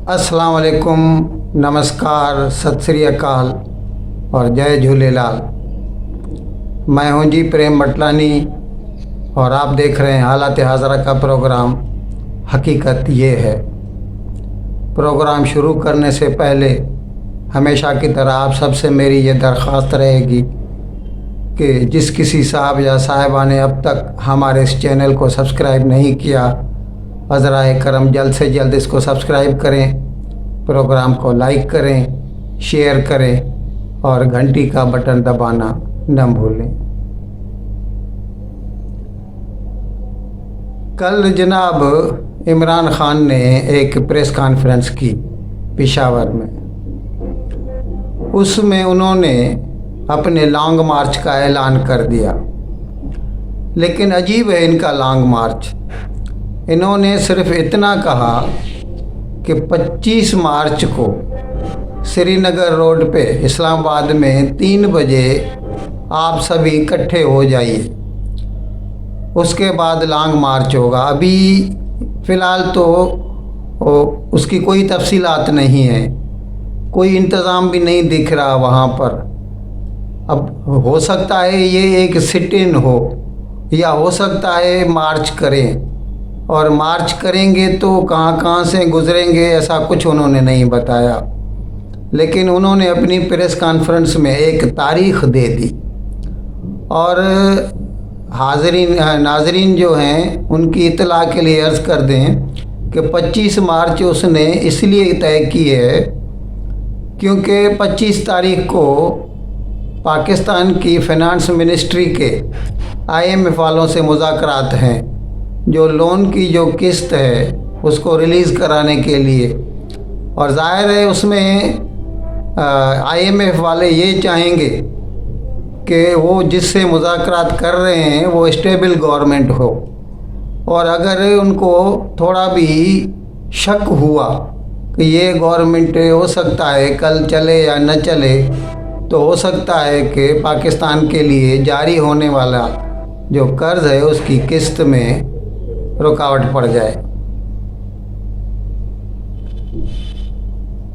अस्सलाम वालेकुम, नमस्कार, सत श्री अकाल और जय झूलेलाल। मैं हूं जी प्रेम मटलानी और आप देख रहे हैं हालात हाज़रा का प्रोग्राम हकीकत ये है। प्रोग्राम शुरू करने से पहले हमेशा की तरह आप सबसे मेरी ये दरख्वास्त रहेगी कि जिस किसी साहब या साहिबा ने अब तक हमारे इस चैनल को सब्सक्राइब नहीं किया, अज़राए करम जल्द से जल्द इसको सब्सक्राइब करें, प्रोग्राम को लाइक करें, शेयर करें और घंटी का बटन दबाना न भूलें। कल जनाब इमरान खान ने एक प्रेस कॉन्फ्रेंस की पेशावर में। उसमें उन्होंने अपने लॉन्ग मार्च का ऐलान कर दिया, लेकिन अजीब है इनका लॉन्ग मार्च। इन्होंने सिर्फ इतना कहा कि 25 मार्च को श्रीनगर रोड पे इस्लामाबाद में 3 बजे आप सभी इकट्ठे हो जाइए, उसके बाद लॉन्ग मार्च होगा। अभी फ़िलहाल तो उसकी कोई तफसीलात नहीं है, कोई इंतज़ाम भी नहीं दिख रहा वहाँ पर। अब हो सकता है ये एक सिट इन हो या हो सकता है मार्च करें, और मार्च करेंगे तो कहाँ कहाँ से गुजरेंगे ऐसा कुछ उन्होंने नहीं बताया। लेकिन उन्होंने अपनी प्रेस कॉन्फ्रेंस में एक तारीख़ दे दी और नाजरीन जो हैं उनकी इत्तला के लिए अर्ज़ कर दें कि 25 मार्च उसने इसलिए तय की है क्योंकि 25 तारीख को पाकिस्तान की फ़ाइनेंस मिनिस्ट्री के IMF वालों से मुज़ाकरात हैं, जो लोन की जो किस्त है उसको रिलीज़ कराने के लिए। और ज़ाहिर है उसमें IMF वाले ये चाहेंगे कि वो जिससे मुज़ाकरात कर रहे हैं वो स्टेबल गवर्नमेंट हो, और अगर उनको थोड़ा भी शक हुआ कि ये गवर्नमेंट हो सकता है कल चले या न चले, तो हो सकता है कि पाकिस्तान के लिए जारी होने वाला जो कर्ज़ है उसकी किस्त में रुकावट पड़ जाए।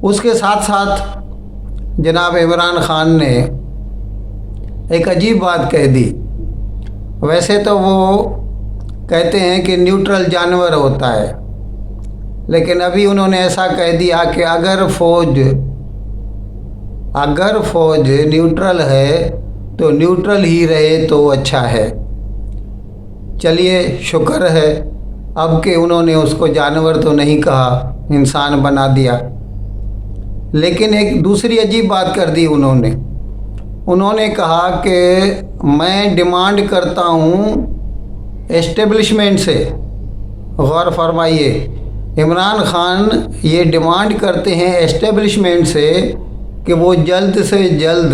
उसके साथ साथ जनाब इमरान खान ने एक अजीब बात कह दी। वैसे तो वो कहते हैं कि न्यूट्रल जानवर होता है, लेकिन अभी उन्होंने ऐसा कह दिया कि अगर फ़ौज न्यूट्रल है तो न्यूट्रल ही रहे तो अच्छा है। चलिए शुक्र है अब कि उन्होंने उसको जानवर तो नहीं कहा, इंसान बना दिया। लेकिन एक दूसरी अजीब बात कर दी उन्होंने कहा कि मैं डिमांड करता हूँ एस्टेब्लिशमेंट से। गौर फरमाइए, इमरान खान ये डिमांड करते हैं एस्टेब्लिशमेंट से कि वो जल्द से जल्द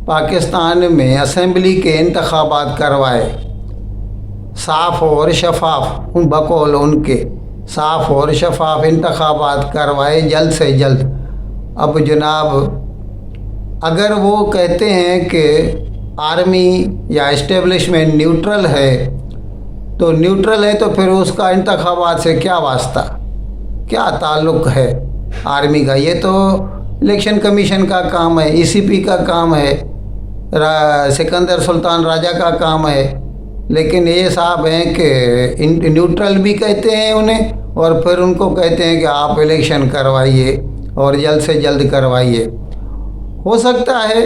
पाकिस्तान में असेंबली के इंतखाबात करवाए, साफ़ और शफाफ, उन बकौल उनके साफ़ और शफाफ इंतखाबात करवाए जल्द से जल्द। अब जनाब अगर वो कहते हैं कि आर्मी या इस्टेब्लिशमेंट न्यूट्रल है तो न्यूट्रल है, तो फिर उसका इंतखाबात से क्या वास्ता, क्या ताल्लुक़ है आर्मी का? ये तो इलेक्शन कमीशन का काम है, ECP का काम है, सिकंदर सुल्तान राजा का काम है। लेकिन ये साहब हैं कि न्यूट्रल भी कहते हैं उन्हें, और फिर उनको कहते हैं कि आप इलेक्शन करवाइए और जल्द से जल्द करवाइए। हो सकता है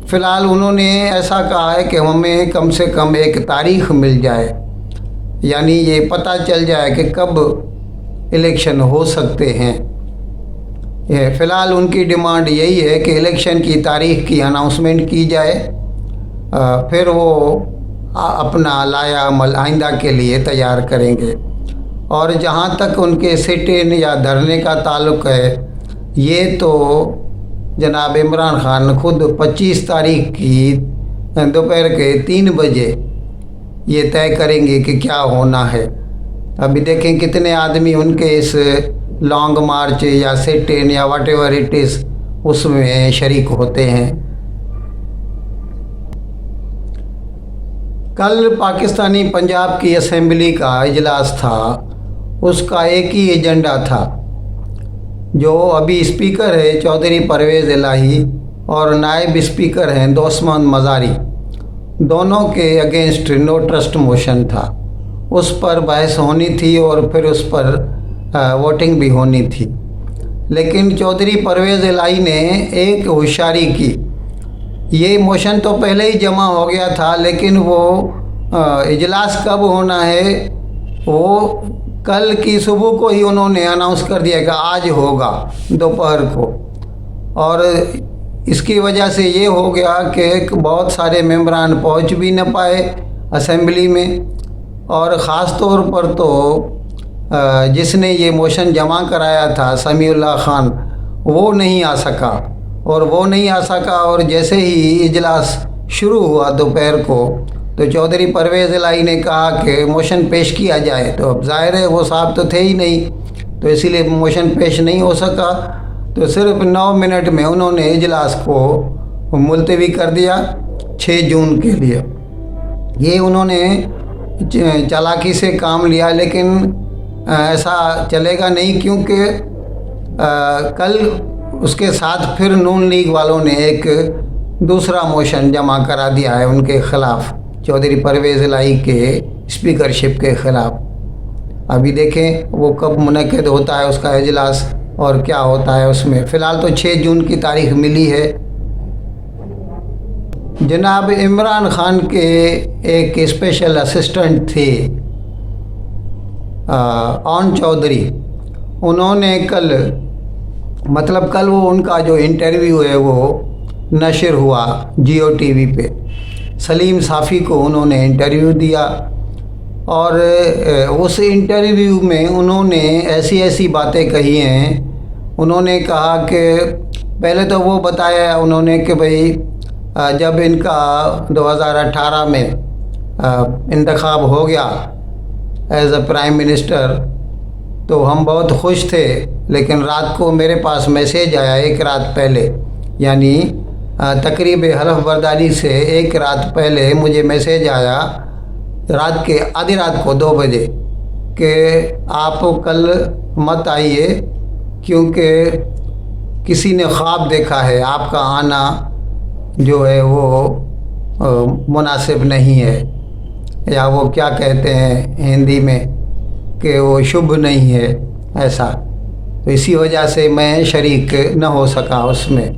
फ़िलहाल उन्होंने ऐसा कहा है कि हमें कम से कम एक तारीख़ मिल जाए, यानी ये पता चल जाए कि कब इलेक्शन हो सकते हैं। फ़िलहाल उनकी डिमांड यही है कि इलेक्शन की तारीख़ की अनाउंसमेंट की जाए, फिर वो अपना लाया अमल आइंदा के लिए तैयार करेंगे। और जहाँ तक उनके सिट इन या धरने का ताल्लुक़ है, ये तो जनाब इमरान खान खुद 25 तारीख की दोपहर के 3 बजे ये तय करेंगे कि क्या होना है। अभी देखें कितने आदमी उनके इस लॉन्ग मार्च या सिट इन या वट एवर इट इज़ उसमें शरीक होते हैं। कल पाकिस्तानी पंजाब की असेंबली का इजलास था, उसका एक ही एजेंडा था जो अभी स्पीकर है चौधरी परवेज़ इलाही और नायब स्पीकर हैं दोस्त मोहम्मद मज़ारी, दोनों के अगेंस्ट नो ट्रस्ट मोशन था। उस पर बहस होनी थी और फिर उस पर वोटिंग भी होनी थी। लेकिन चौधरी परवेज़ इलाही ने एक होशियारी की। ये मोशन तो पहले ही जमा हो गया था, लेकिन वो इजलास कब होना है वो कल की सुबह को ही उन्होंने अनाउंस कर दिया कि आज होगा दोपहर को। और इसकी वजह से ये हो गया कि बहुत सारे मेंबरान पहुंच भी न पाए असेंबली में, और ख़ास तौर पर तो जिसने ये मोशन जमा कराया था समीउल्लाह खान, वो नहीं आ सका। और जैसे ही इजलास शुरू हुआ दोपहर को, तो चौधरी परवेज़ इलाही ने कहा कि मोशन पेश किया जाए। तो अब जाहिर है वो साहब तो थे ही नहीं, तो इसीलिए मोशन पेश नहीं हो सका। तो सिर्फ 9 मिनट में उन्होंने इजलास को मुलतवी कर दिया 6 जून के लिए। ये उन्होंने चालाकी से काम लिया, लेकिन ऐसा चलेगा नहीं, क्योंकि कल उसके साथ फिर नून लीग वालों ने एक दूसरा मोशन जमा करा दिया है उनके ख़िलाफ़, चौधरी परवेज़ इलाही के स्पीकरशिप के ख़िलाफ़। अभी देखें वो कब मुनक़िद होता है उसका इजलास और क्या होता है उसमें। फ़िलहाल तो 6 जून की तारीख मिली है। जनाब इमरान खान के एक स्पेशल असिस्टेंट थे ऑन चौधरी, उन्होंने कल वो उनका जो इंटरव्यू है वो नशर हुआ जियो टीवी पे। सलीम साफ़ी को उन्होंने इंटरव्यू दिया, और उस इंटरव्यू में उन्होंने ऐसी बातें कही हैं। उन्होंने कहा कि पहले तो वो बताया उन्होंने कि भाई जब इनका 2018 में इंतखाब हो गया एज अ प्राइम मिनिस्टर, तो हम बहुत खुश थे, लेकिन रात को मेरे पास मैसेज आया एक रात पहले, यानी तकरीब हलफ बर्दारी से एक रात पहले मुझे मैसेज आया आधी रात को 2 बजे कि आप कल मत आइए, क्योंकि किसी ने ख्वाब देखा है आपका आना जो है वो मुनासिब नहीं है, या वो क्या कहते हैं हिंदी में कि वो शुभ नहीं है ऐसा। तो इसी वजह से मैं शरीक न हो सका उसमें।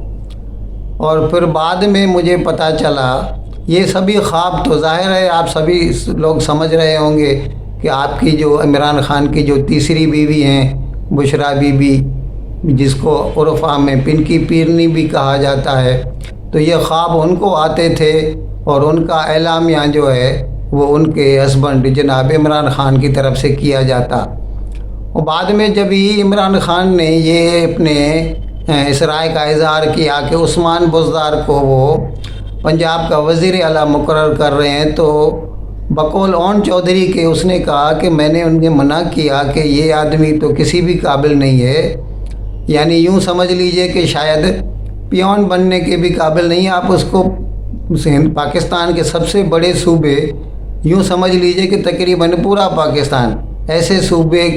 और फिर बाद में मुझे पता चला ये सभी ख्वाब, तो ज़ाहिर है आप सभी लोग समझ रहे होंगे कि आपकी जो इमरान खान की जो तीसरी बीवी हैं बुशरा बीबी, जिसको उर्फ़ा में पिनकी पीरनी भी कहा जाता है, तो ये ख्वाब उनको आते थे और उनका एलामिया जो है वो उनके हस्बैंड जनाब इमरान खान की तरफ से किया जाता। और बाद में जब ही इमरान खान ने ये अपने इस राय का इज़हार किया कि उस्मान बुज़दार को वो पंजाब का वज़ीर आला मुकर्रर कर रहे हैं, तो बकौल ऑन चौधरी के उसने कहा कि मैंने उन्हें मना किया कि ये आदमी तो किसी भी काबिल नहीं है, यानी यूँ समझ लीजिए कि शायद पियोन बनने के भी काबिल नहीं है। आप उसको पाकिस्तान के सबसे बड़े सूबे, यूँ समझ लीजिए कि तकरीबन पूरा पाकिस्तान, ऐसे सूबे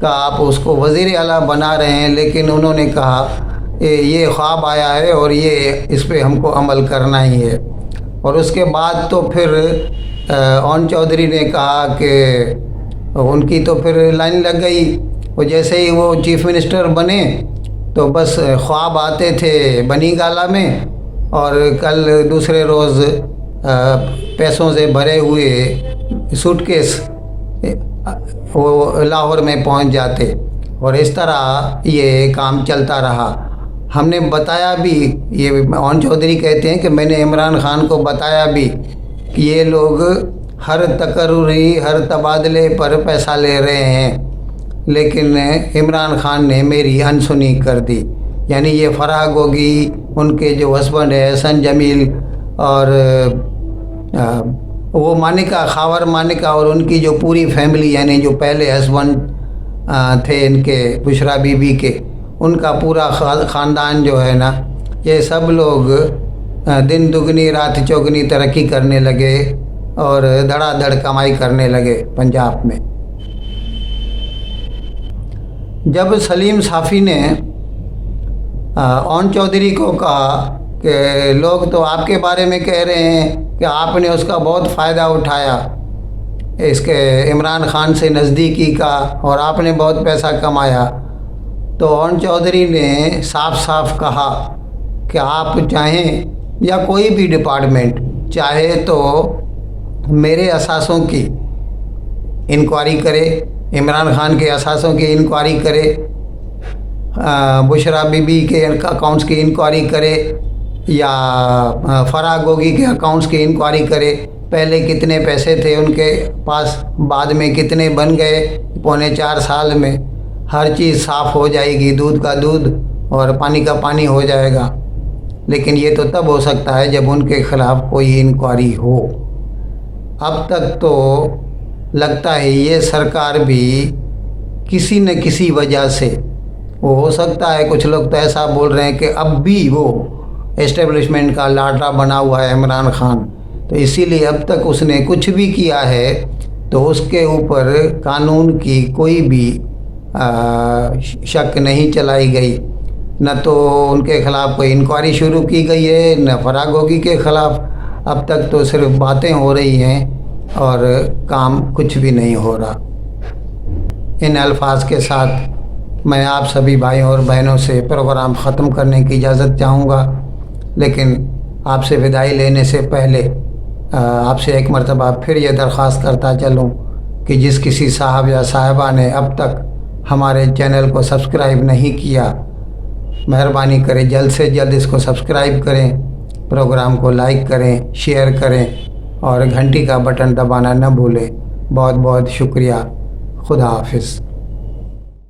का आप उसको वज़ीर आला बना रहे हैं, लेकिन उन्होंने कहा ये ख्वाब आया है और ये इस पे हमको अमल करना ही है। और उसके बाद तो फिर ऑन चौधरी ने कहा कि उनकी तो फिर लाइन लग गई, और जैसे ही वो चीफ़ मिनिस्टर बने तो बस ख्वाब आते थे बनी गाला में, और कल दूसरे रोज़ पैसों से भरे हुए सूटकेस वो लाहौर में पहुंच जाते, और इस तरह ये काम चलता रहा। हमने बताया भी, ये ऑन चौधरी कहते हैं कि मैंने इमरान खान को बताया भी कि ये लोग हर तकर्री हर तबादले पर पैसा ले रहे हैं, लेकिन इमरान खान ने मेरी अनसुनी कर दी। यानी ये फराह गोगी, उनके जो हस्बैंड है हसन जमील, और वो मानिका खावर मानिका, और उनकी जो पूरी फैमिली, यानी जो पहले हस्बैंड थे इनके बुशरा बीबी के, उनका पूरा ख़ानदान जो है ना, ये सब लोग दिन दुगनी रात चौगनी तरक्की करने लगे और धड़ाधड़ कमाई करने लगे पंजाब में। जब सलीम साफ़ी ने ओन चौधरी को कहा कि लोग तो आपके बारे में कह रहे हैं कि आपने उसका बहुत फ़ायदा उठाया, इसके इमरान खान से नज़दीकी का, और आपने बहुत पैसा कमाया, तो ओन चौधरी ने साफ साफ कहा कि आप चाहें या कोई भी डिपार्टमेंट चाहे तो मेरे असासों की इंक्वायरी करे, इमरान खान के असासों की इंक्वायरी करे, बुशरा बीबी के अकाउंट्स की इंक्वायरी करे, या फराह गोगी के अकाउंट्स की इंक्वायरी करे, पहले कितने पैसे थे उनके पास, बाद में कितने बन गए 3.25 साल में। हर चीज़ साफ़ हो जाएगी, दूध का दूध और पानी का पानी हो जाएगा। लेकिन ये तो तब हो सकता है जब उनके ख़िलाफ़ कोई इंक्वायरी हो। अब तक तो लगता है ये सरकार भी किसी न किसी वजह से, वो हो सकता है कुछ लोग तो ऐसा बोल रहे हैं कि अब भी वो एस्टेब्लिशमेंट का लाडला बना हुआ है इमरान खान, तो इसीलिए अब तक उसने कुछ भी किया है तो उसके ऊपर कानून की कोई भी शक नहीं चलाई गई, न तो उनके ख़िलाफ़ कोई इंक्वायरी शुरू की गई है, न फराह गोगी के ख़िलाफ़। अब तक तो सिर्फ बातें हो रही हैं और काम कुछ भी नहीं हो रहा। इन अल्फाज के साथ मैं आप सभी भाइयों और बहनों से प्रोग्राम ख़त्म करने की इजाज़त चाहूँगा, लेकिन आपसे विदाई लेने से पहले आपसे एक मरतबा फिर ये दरख्वास्त करता चलूँ कि जिस किसी साहब या साहिबा ने अब तक हमारे चैनल को सब्सक्राइब नहीं किया, मेहरबानी करें जल्द से जल्द इसको सब्सक्राइब करें, प्रोग्राम को लाइक करें, शेयर करें और घंटी का बटन दबाना न भूलें। बहुत बहुत शुक्रिया। खुदा हाफिज़।